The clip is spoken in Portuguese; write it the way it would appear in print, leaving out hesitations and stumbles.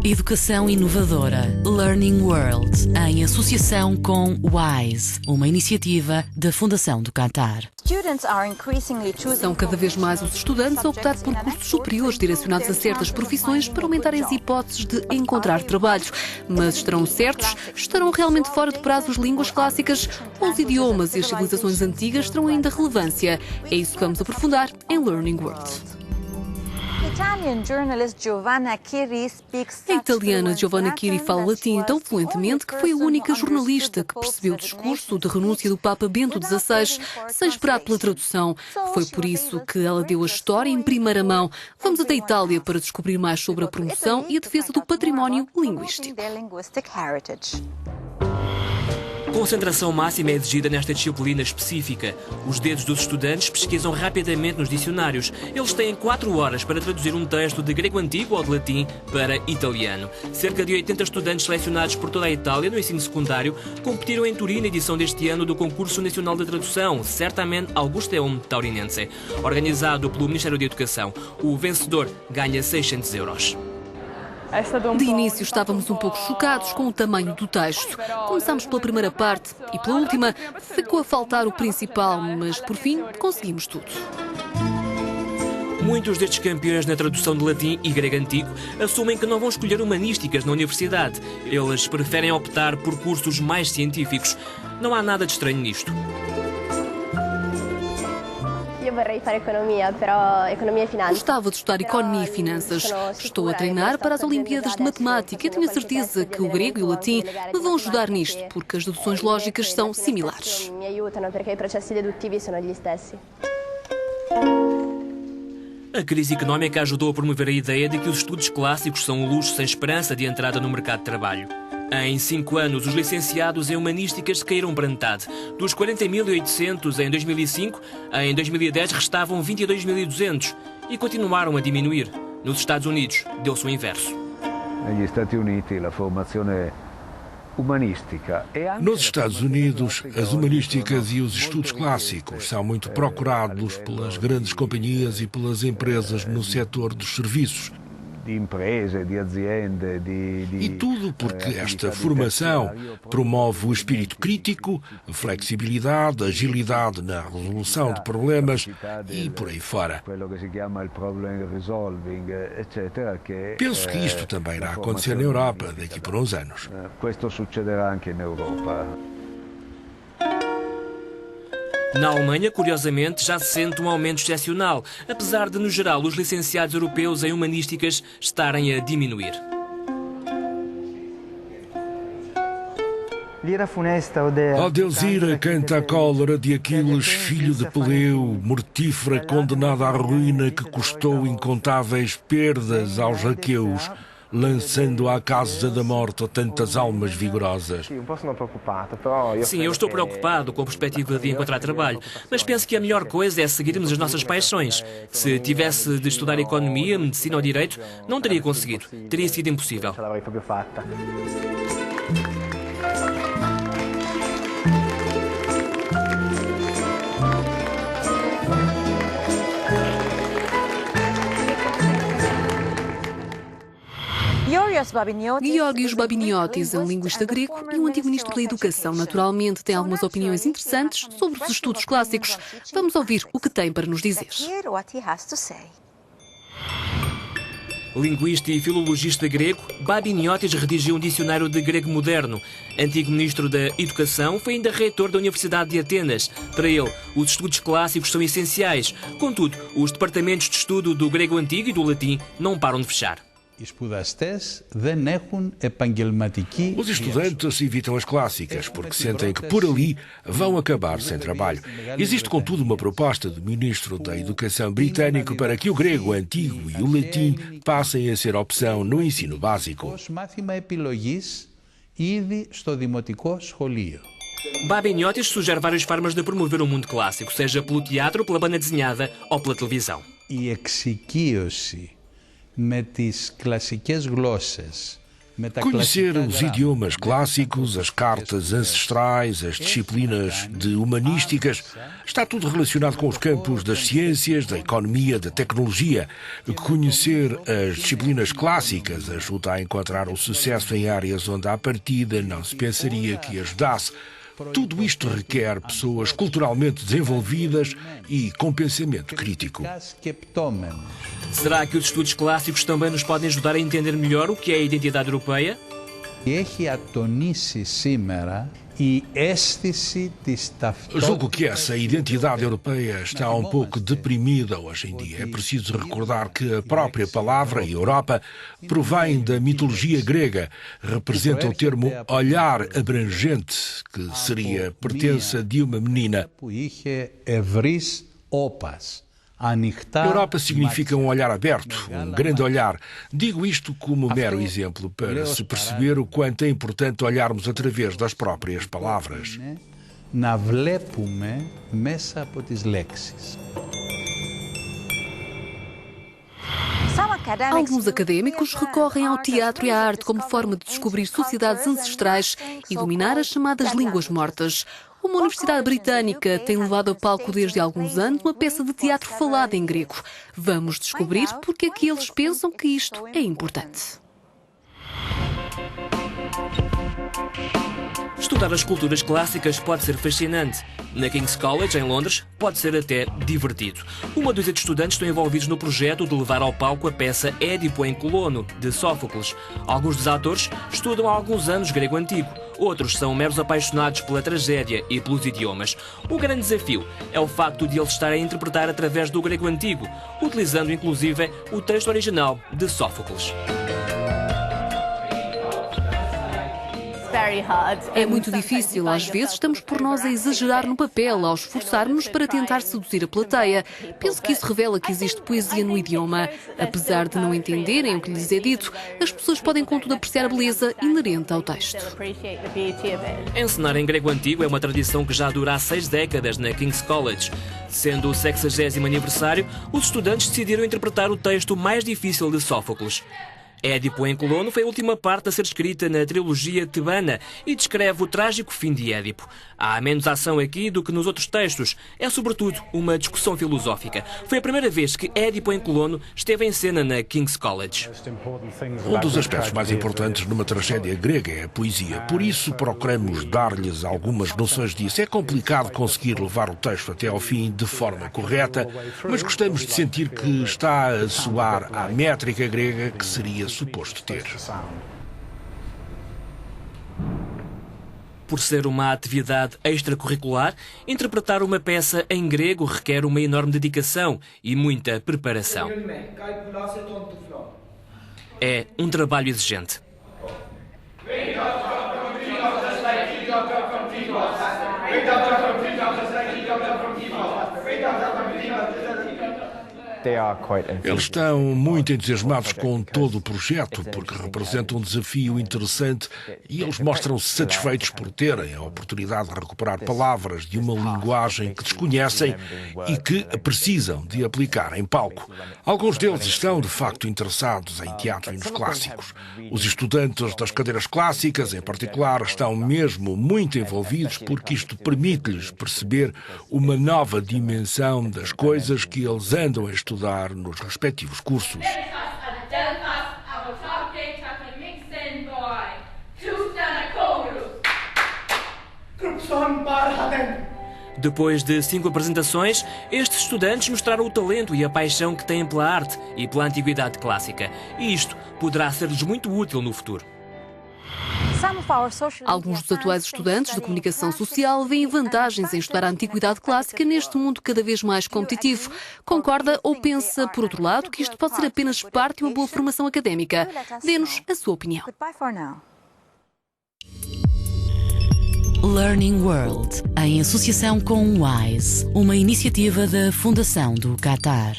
Educação inovadora Learning World, em associação com WISE, uma iniciativa da Fundação do Qatar. São cada vez mais os estudantes a optar por cursos superiores direcionados a certas profissões para aumentarem as hipóteses de encontrar trabalho. Mas estarão certos? Estarão realmente fora de prazo as línguas clássicas? Ou os idiomas e as civilizações antigas terão ainda relevância? É isso que vamos aprofundar em Learning World. A italiana Giovanna Chiri fala latim tão fluentemente que foi a única jornalista que percebeu o discurso de renúncia do Papa Bento XVI sem esperar pela tradução. Foi por isso que ela deu a história em primeira mão. Vamos até a Itália para descobrir mais sobre a promoção e a defesa do património linguístico. Concentração máxima é exigida nesta disciplina específica. Os dedos dos estudantes pesquisam rapidamente nos dicionários. Eles têm 4 horas para traduzir um texto de grego antigo ou de latim para italiano. Cerca de 80 estudantes selecionados por toda a Itália no ensino secundário competiram em Turim na edição deste ano do Concurso Nacional de Tradução, Certamen Augusteum Taurinense, organizado pelo Ministério da Educação. O vencedor ganha 600 euros. De início estávamos um pouco chocados com o tamanho do texto. Começámos pela primeira parte e pela última ficou a faltar o principal, mas por fim conseguimos tudo. Muitos destes campeões na tradução de latim e grego antigo assumem que não vão escolher humanísticas na universidade. Eles preferem optar por cursos mais científicos. Não há nada de estranho nisto. Gostava de estudar Economia e Finanças. Estou a treinar para as Olimpíadas de Matemática e tenho a certeza que o grego e o latim me vão ajudar nisto, porque as deduções lógicas são similares. A crise económica ajudou a promover a ideia de que os estudos clássicos são um luxo sem esperança de entrada no mercado de trabalho. Em 5 anos, os licenciados em humanísticas caíram para metade. Dos 40.800 em 2005, em 2010 restavam 22.200 e continuaram a diminuir. Nos Estados Unidos, deu-se o inverso. Nos Estados Unidos, as humanísticas e os estudos clássicos são muito procurados pelas grandes companhias e pelas empresas no setor dos serviços. E tudo porque esta formação promove o espírito crítico, a flexibilidade, a agilidade na resolução de problemas e por aí fora. Penso que isto também irá acontecer na Europa daqui por uns anos. Na Alemanha, curiosamente, já se sente um aumento excepcional, apesar de, no geral, os licenciados europeus em humanísticas estarem a diminuir. Aldeusira canta a cólera de Aquiles, filho de Peleu, mortífera condenada à ruína que custou incontáveis perdas aos aqueus, lançando à casa da morte tantas almas vigorosas. Sim, eu estou preocupado com a perspectiva de encontrar trabalho, mas penso que a melhor coisa é seguirmos as nossas paixões. Se tivesse de estudar economia, medicina ou direito, não teria conseguido. Teria sido impossível. Georgios Babiniotis é um linguista grego e um antigo ministro da Educação. Naturalmente, tem algumas opiniões interessantes sobre os estudos clássicos. Vamos ouvir o que tem para nos dizer. Linguista e filologista grego, Babiniotis redigiu um dicionário de grego moderno. Antigo ministro da Educação, foi ainda reitor da Universidade de Atenas. Para ele, os estudos clássicos são essenciais. Contudo, os departamentos de estudo do grego antigo e do latim não param de fechar. Os estudantes evitam as clássicas porque sentem que por ali vão acabar sem trabalho. Existe, contudo, uma proposta do Ministro da Educação britânico para que o grego antigo e o latim passem a ser opção no ensino básico. Babiniotis sugere várias formas de promover o mundo clássico, seja pelo teatro, pela banda desenhada ou pela televisão. Με τις κλασικές γλώσσες Conhecer os idiomas clássicos, as cartas ancestrais, as disciplinas de humanísticas, está tudo relacionado com os campos das ciências, da economia, da tecnologia. Conhecer as disciplinas clássicas ajuda a encontrar o sucesso em áreas onde à partida não se pensaria que ajudasse. Tudo isto requer pessoas culturalmente desenvolvidas e com pensamento crítico. Será que os estudos clássicos também nos podem ajudar a entender melhor o que é a identidade europeia? Julgo que essa identidade europeia está um pouco deprimida hoje em dia. É preciso recordar que a própria palavra Europa provém da mitologia grega. Representa o termo olhar abrangente, que seria pertença de uma menina. Europa significa um olhar aberto, um grande olhar. Digo isto como mero exemplo para se perceber o quanto é importante olharmos através das próprias palavras. Alguns académicos recorrem ao teatro e à arte como forma de descobrir sociedades ancestrais e dominar as chamadas línguas mortas. Uma universidade britânica tem levado a palco desde há alguns anos uma peça de teatro falada em grego. Vamos descobrir porque é que eles pensam que isto é importante. Estudar as culturas clássicas pode ser fascinante. Na King's College, em Londres, pode ser até divertido. Uma dúzia de estudantes estão envolvidos no projeto de levar ao palco a peça Édipo em Colono, de Sófocles. Alguns dos atores estudam há alguns anos grego antigo. Outros são meros apaixonados pela tragédia e pelos idiomas. O grande desafio é o facto de eles estarem a interpretar através do grego antigo, utilizando inclusive o texto original de Sófocles. É muito difícil, às vezes estamos por nós a exagerar no papel, ao esforçarmos-nos para tentar seduzir a plateia. Penso que isso revela que existe poesia no idioma. Apesar de não entenderem o que lhes é dito, as pessoas podem contudo apreciar a beleza inerente ao texto. Encenar em grego antigo é uma tradição que já dura há 6 décadas na King's College. Sendo o 60º aniversário, os estudantes decidiram interpretar o texto mais difícil de Sófocles. Édipo em Colono foi a última parte a ser escrita na trilogia tebana e descreve o trágico fim de Édipo. Há menos ação aqui do que nos outros textos. É, sobretudo, uma discussão filosófica. Foi a primeira vez que Édipo em Colono esteve em cena na King's College. Um dos aspectos mais importantes numa tragédia grega é a poesia. Por isso procuramos dar-lhes algumas noções disso. É complicado conseguir levar o texto até ao fim de forma correta, mas gostamos de sentir que está a soar à métrica grega que seria suposto ter. Por ser uma atividade extracurricular, interpretar uma peça em grego requer uma enorme dedicação e muita preparação. É um trabalho exigente. Eles estão muito entusiasmados com todo o projeto, porque representa um desafio interessante e eles mostram-se satisfeitos por terem a oportunidade de recuperar palavras de uma linguagem que desconhecem e que precisam de aplicar em palco. Alguns deles estão, de facto, interessados em teatro e nos clássicos. Os estudantes das cadeiras clássicas, em particular, estão mesmo muito envolvidos porque isto permite-lhes perceber uma nova dimensão das coisas que eles andam a estudar nos respectivos cursos. Depois de 5 apresentações, estes estudantes mostraram o talento e a paixão que têm pela arte e pela antiguidade clássica. E isto poderá ser-lhes muito útil no futuro. Alguns dos atuais estudantes de comunicação social veem vantagens em estudar a antiguidade clássica neste mundo cada vez mais competitivo. Concorda ou pensa, por outro lado, que isto pode ser apenas parte de uma boa formação académica? Dê-nos a sua opinião. Learning World, em associação com WISE, uma iniciativa da Fundação do Qatar.